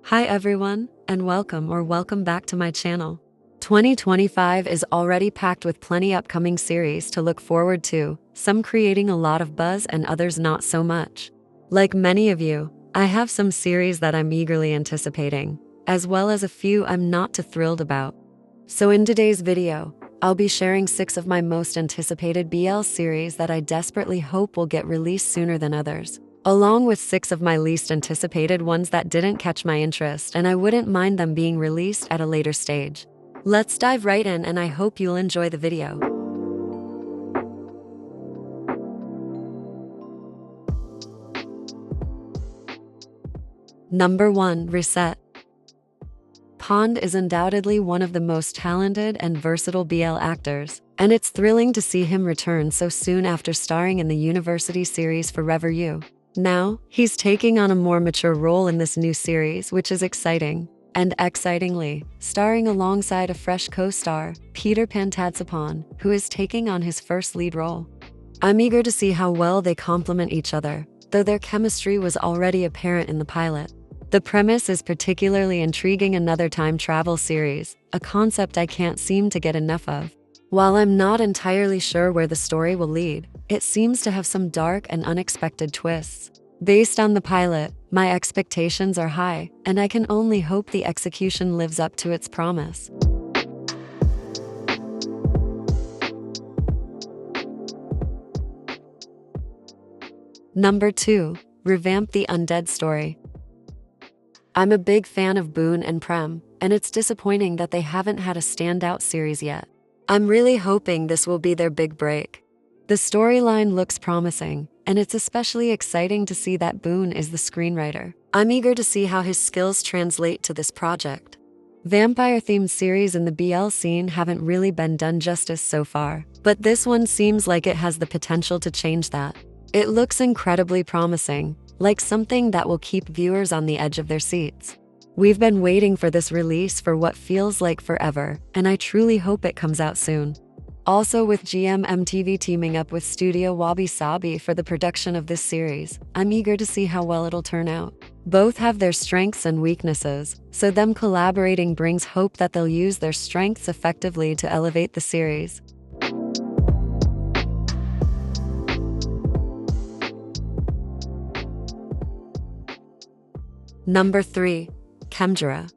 Hi everyone, and welcome back to my channel. 2025 is already packed with plenty upcoming series to look forward to, some creating a lot of buzz and others not so much. Like many of you, I have some series that I'm eagerly anticipating, as well as a few I'm not too thrilled about. So in today's video, I'll be sharing 6 of my most anticipated BL series that I desperately hope will get released sooner than others, along with 6 of my least anticipated ones that didn't catch my interest and I wouldn't mind them being released at a later stage. Let's dive right in and I hope you'll enjoy the video. Number 1. Reset. Pond is undoubtedly one of the most talented and versatile BL actors, and it's thrilling to see him return so soon after starring in the University series Forever You. Now, he's taking on a more mature role in this new series, which is exciting. And excitingly, starring alongside a fresh co-star, Peter Pantadsapon, who is taking on his first lead role. I'm eager to see how well they complement each other, though their chemistry was already apparent in the pilot. The premise is particularly intriguing, another time travel series, a concept I can't seem to get enough of. While I'm not entirely sure where the story will lead, it seems to have some dark and unexpected twists. Based on the pilot, my expectations are high, and I can only hope the execution lives up to its promise. Number 2. Revamp the Undead Story. I'm a big fan of Boone and Prem, and it's disappointing that they haven't had a standout series yet. I'm really hoping this will be their big break. The storyline looks promising, and it's especially exciting to see that Boone is the screenwriter. I'm eager to see how his skills translate to this project. Vampire-themed series in the BL scene haven't really been done justice so far, but this one seems like it has the potential to change that. It looks incredibly promising, like something that will keep viewers on the edge of their seats. We've been waiting for this release for what feels like forever, and I truly hope it comes out soon. Also, with GMMTV teaming up with Studio Wabi Sabi for the production of this series, I'm eager to see how well it'll turn out. Both have their strengths and weaknesses, so them collaborating brings hope that they'll use their strengths effectively to elevate the series. Number 3. Kemra.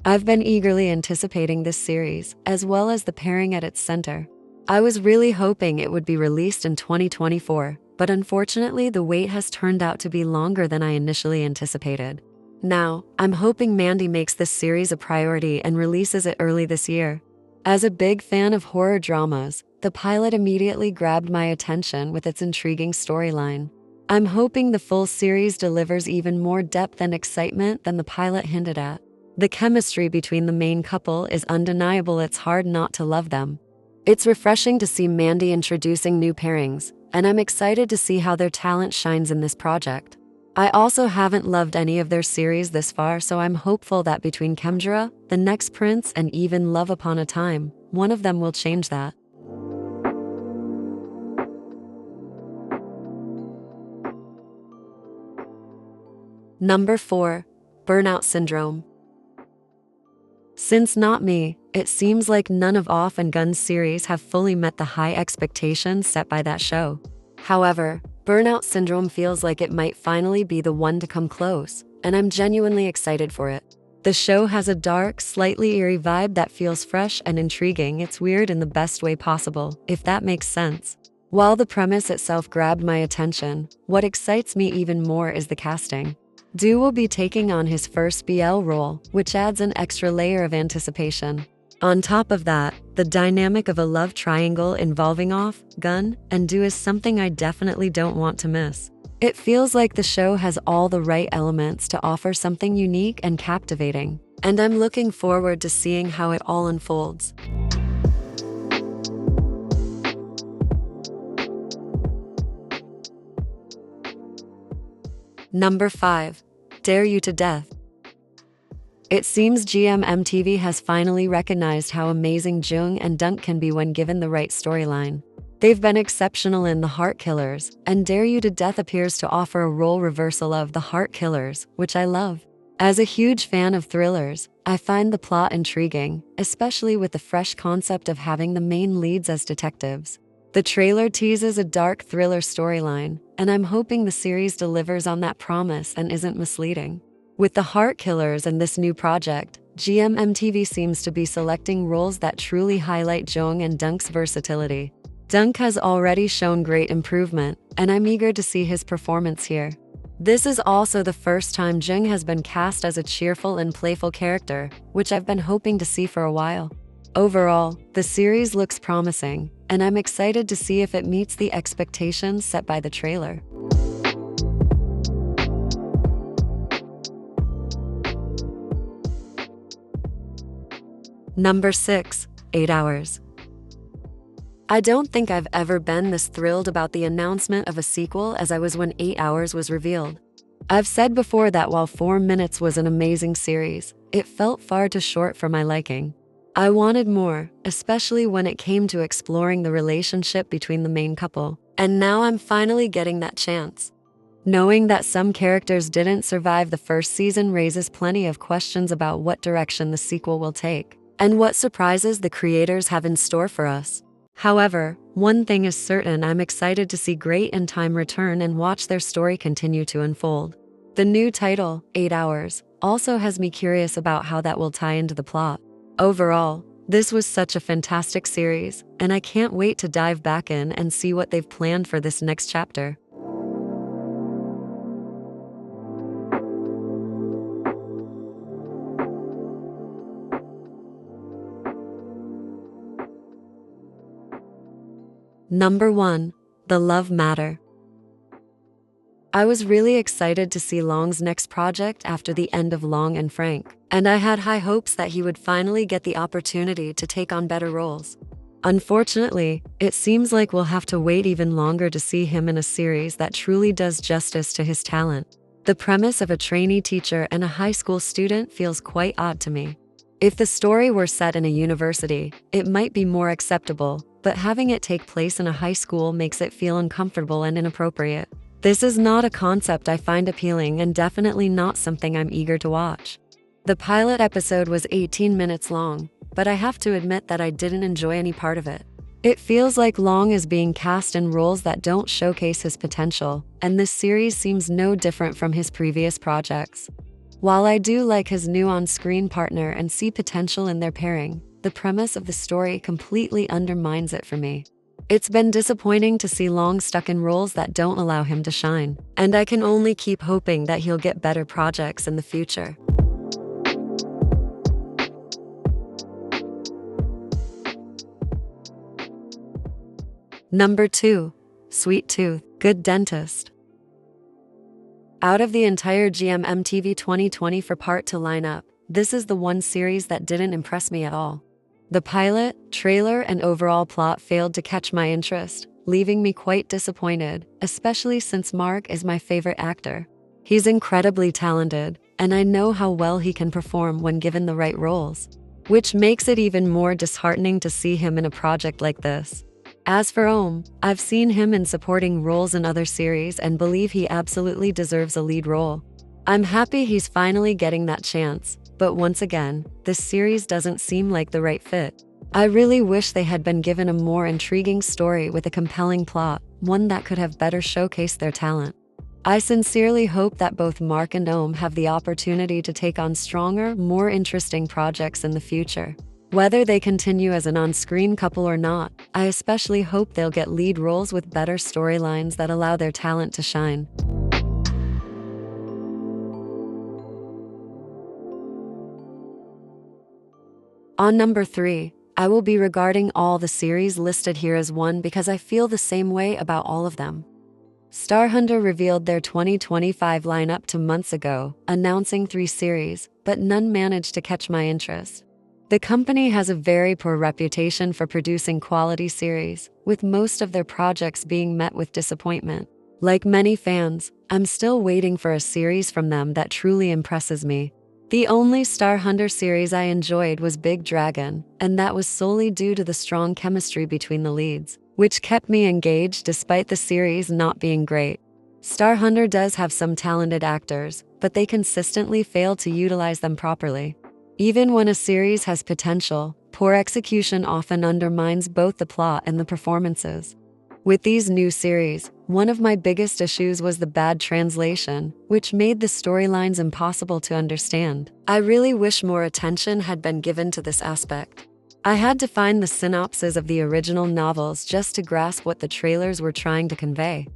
I've been eagerly anticipating this series, as well as the pairing at its center. I was really hoping it would be released in 2024, but unfortunately the wait has turned out to be longer than I initially anticipated. Now, I'm hoping Mandy makes this series a priority and releases it early this year. As a big fan of horror dramas, the pilot immediately grabbed my attention with its intriguing storyline. I'm hoping the full series delivers even more depth and excitement than the pilot hinted at. The chemistry between the main couple is undeniable, it's hard not to love them. It's refreshing to see Mandy introducing new pairings, and I'm excited to see how their talent shines in this project. I also haven't loved any of their series this far, so I'm hopeful that between Kemra, The Next Prince, and even Love Upon a Time, one of them will change that. Number 4. Burnout Syndrome. Since Not Me, it seems like none of Off and Gun's series have fully met the high expectations set by that show. However, Burnout Syndrome feels like it might finally be the one to come close, and I'm genuinely excited for it. The show has a dark, slightly eerie vibe that feels fresh and intriguing. It's weird in the best way possible, if that makes sense. While the premise itself grabbed my attention, what excites me even more is the casting. Du will be taking on his first BL role, which adds an extra layer of anticipation. On top of that, the dynamic of a love triangle involving Off, Gun, and Du is something I definitely don't want to miss. It feels like the show has all the right elements to offer something unique and captivating, and I'm looking forward to seeing how it all unfolds. Number 5. Dare You to Death. It seems GMMTV has finally recognized how amazing Jung and Dunk can be when given the right storyline. They've been exceptional in The Heart Killers, and Dare You to Death appears to offer a role reversal of The Heart Killers, which I love. As a huge fan of thrillers, I find the plot intriguing, especially with the fresh concept of having the main leads as detectives. The trailer teases a dark thriller storyline, and I'm hoping the series delivers on that promise and isn't misleading. With The Heart Killers and this new project, GMMTV seems to be selecting roles that truly highlight Jung and Dunk's versatility. Dunk has already shown great improvement, and I'm eager to see his performance here. This is also the first time Jung has been cast as a cheerful and playful character, which I've been hoping to see for a while. Overall, the series looks promising, and I'm excited to see if it meets the expectations set by the trailer. Number 6. 8 Hours. I don't think I've ever been this thrilled about the announcement of a sequel as I was when 8 Hours was revealed. I've said before that while 4 Minutes was an amazing series, it felt far too short for my liking. I wanted more, especially when it came to exploring the relationship between the main couple, and now I'm finally getting that chance. Knowing that some characters didn't survive the first season raises plenty of questions about what direction the sequel will take, and what surprises the creators have in store for us. However, one thing is certain: I'm excited to see Great and Time return and watch their story continue to unfold. The new title, 8 Hours, also has me curious about how that will tie into the plot. Overall, this was such a fantastic series, and I can't wait to dive back in and see what they've planned for this next chapter. Number 1. The Love Matter. I was really excited to see Long's next project after the end of Long and Frank, and I had high hopes that he would finally get the opportunity to take on better roles. Unfortunately, it seems like we'll have to wait even longer to see him in a series that truly does justice to his talent. The premise of a trainee teacher and a high school student feels quite odd to me. If the story were set in a university, it might be more acceptable, but having it take place in a high school makes it feel uncomfortable and inappropriate. This is not a concept I find appealing and definitely not something I'm eager to watch. The pilot episode was 18 minutes long, but I have to admit that I didn't enjoy any part of it. It feels like Long is being cast in roles that don't showcase his potential, and this series seems no different from his previous projects. While I do like his new on-screen partner and see potential in their pairing, the premise of the story completely undermines it for me. It's been disappointing to see Long stuck in roles that don't allow him to shine, and I can only keep hoping that he'll get better projects in the future. Number 2. Sweet Tooth, Good Dentist. Out of the entire GMMTV 2020 for part to line up, this is the one series that didn't impress me at all. The pilot, trailer, and overall plot failed to catch my interest, leaving me quite disappointed, especially since Mark is my favorite actor. He's incredibly talented, and I know how well he can perform when given the right roles, which makes it even more disheartening to see him in a project like this. As for Ohm, I've seen him in supporting roles in other series and believe he absolutely deserves a lead role. I'm happy he's finally getting that chance, but once again, this series doesn't seem like the right fit. I really wish they had been given a more intriguing story with a compelling plot, one that could have better showcased their talent. I sincerely hope that both Mark and Ohm have the opportunity to take on stronger, more interesting projects in the future. Whether they continue as an on-screen couple or not, I especially hope they'll get lead roles with better storylines that allow their talent to shine. On number 3, I will be regarding all the series listed here as one because I feel the same way about all of them. Starhunter revealed their 2025 lineup 2 months ago, announcing 3 series, but none managed to catch my interest. The company has a very poor reputation for producing quality series, with most of their projects being met with disappointment. Like many fans, I'm still waiting for a series from them that truly impresses me. The only Starhunter series I enjoyed was Big Dragon, and that was solely due to the strong chemistry between the leads. which kept me engaged despite the series not being great. Star Hunter does have some talented actors, but they consistently fail to utilize them properly. Even when a series has potential, poor execution often undermines both the plot and the performances. With these new series, one of my biggest issues was the bad translation, which made the storylines impossible to understand. I really wish more attention had been given to this aspect. I had to find the synopses of the original novels just to grasp what the trailers were trying to convey.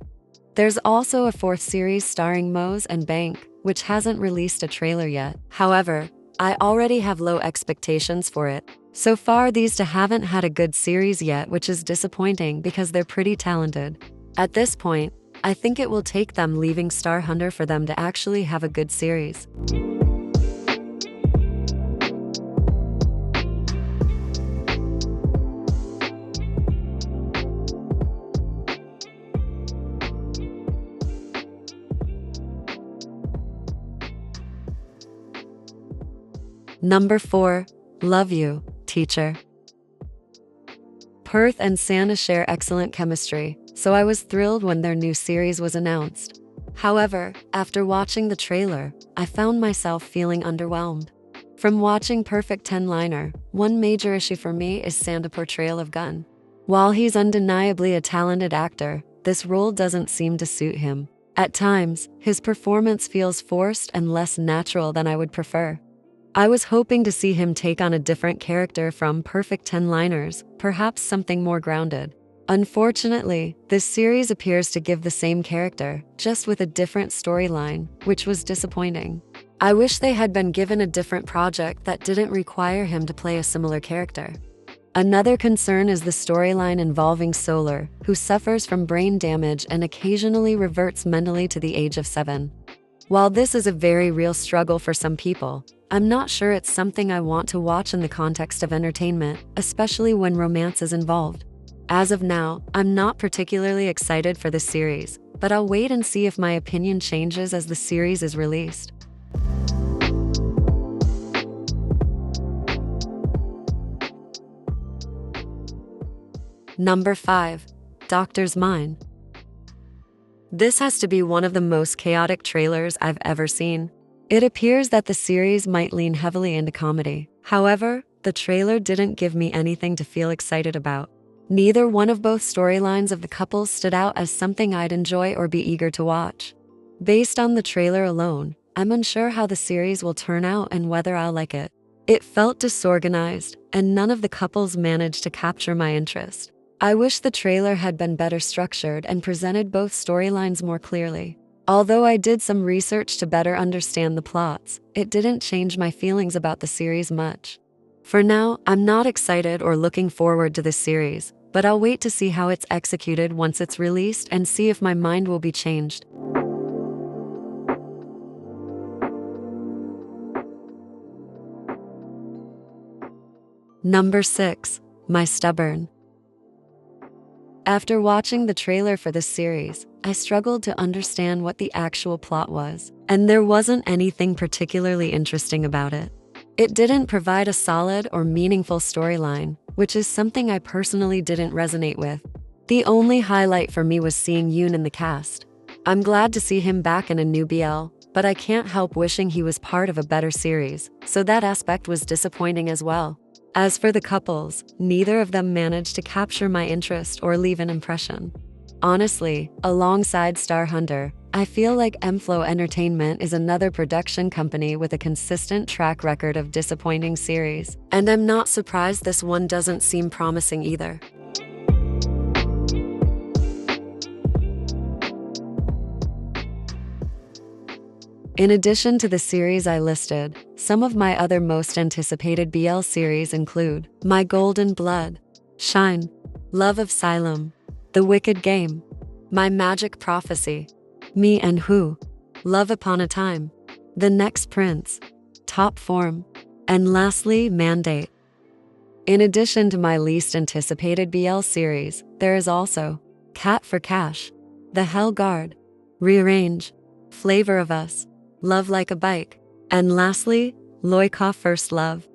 There's also a fourth series starring Mose and Bank, which hasn't released a trailer yet. However, I already have low expectations for it. So far, these two haven't had a good series yet, which is disappointing because they're pretty talented. At this point, I think it will take them leaving Star Hunter for them to actually have a good series. Number 4. Love You, Teacher. Perth and Santa share excellent chemistry, so I was thrilled when their new series was announced. However, after watching the trailer, I found myself feeling underwhelmed. From watching Perfect 10-liner, one major issue for me is Santa's portrayal of Gun. While he's undeniably a talented actor, this role doesn't seem to suit him. At times, his performance feels forced and less natural than I would prefer. I was hoping to see him take on a different character from Perfect 10-liners, perhaps something more grounded. Unfortunately, this series appears to give the same character, just with a different storyline, which was disappointing. I wish they had been given a different project that didn't require him to play a similar character. Another concern is the storyline involving Solar, who suffers from brain damage and occasionally reverts mentally to the age of 7. While this is a very real struggle for some people, I'm not sure it's something I want to watch in the context of entertainment, especially when romance is involved. As of now, I'm not particularly excited for this series, but I'll wait and see if my opinion changes as the series is released. Number 5. Doctor's Mind. This has to be one of the most chaotic trailers I've ever seen. It appears that the series might lean heavily into comedy. However, the trailer didn't give me anything to feel excited about. Neither one of both storylines of the couple stood out as something I'd enjoy or be eager to watch. Based on the trailer alone, I'm unsure how the series will turn out and whether I'll like it. It felt disorganized, and none of the couples managed to capture my interest. I wish the trailer had been better structured and presented both storylines more clearly. Although I did some research to better understand the plots, it didn't change my feelings about the series much. For now, I'm not excited or looking forward to this series, but I'll wait to see how it's executed once it's released and see if my mind will be changed. Number 6. My Stubborn. After watching the trailer for this series, I struggled to understand what the actual plot was, and there wasn't anything particularly interesting about it. It didn't provide a solid or meaningful storyline, which is something I personally didn't resonate with. The only highlight for me was seeing Yoon in the cast. I'm glad to see him back in a new BL, but I can't help wishing he was part of a better series, so that aspect was disappointing as well. As for the couples, neither of them managed to capture my interest or leave an impression. Honestly, alongside Star Hunter, I feel like M-Flow Entertainment is another production company with a consistent track record of disappointing series, and I'm not surprised this one doesn't seem promising either. In addition to the series I listed, some of my other most anticipated BL series include My Golden Blood, Shine, Love of Xylem, The Wicked Game, My Magic Prophecy, Me and Who, Love Upon a Time, The Next Prince, Top Form, and lastly, Mandate. In addition to my least anticipated BL series, there is also Cat for Cash, The Hell Guard, Rearrange, Flavor of Us, Love Like a Bike, and lastly, Loika First Love.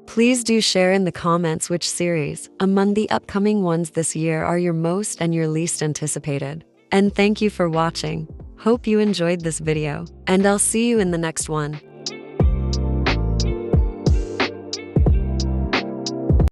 Please do share in the comments which series among the upcoming ones this year are your most and your least anticipated. And thank you for watching. Hope you enjoyed this video, and I'll see you in the next one.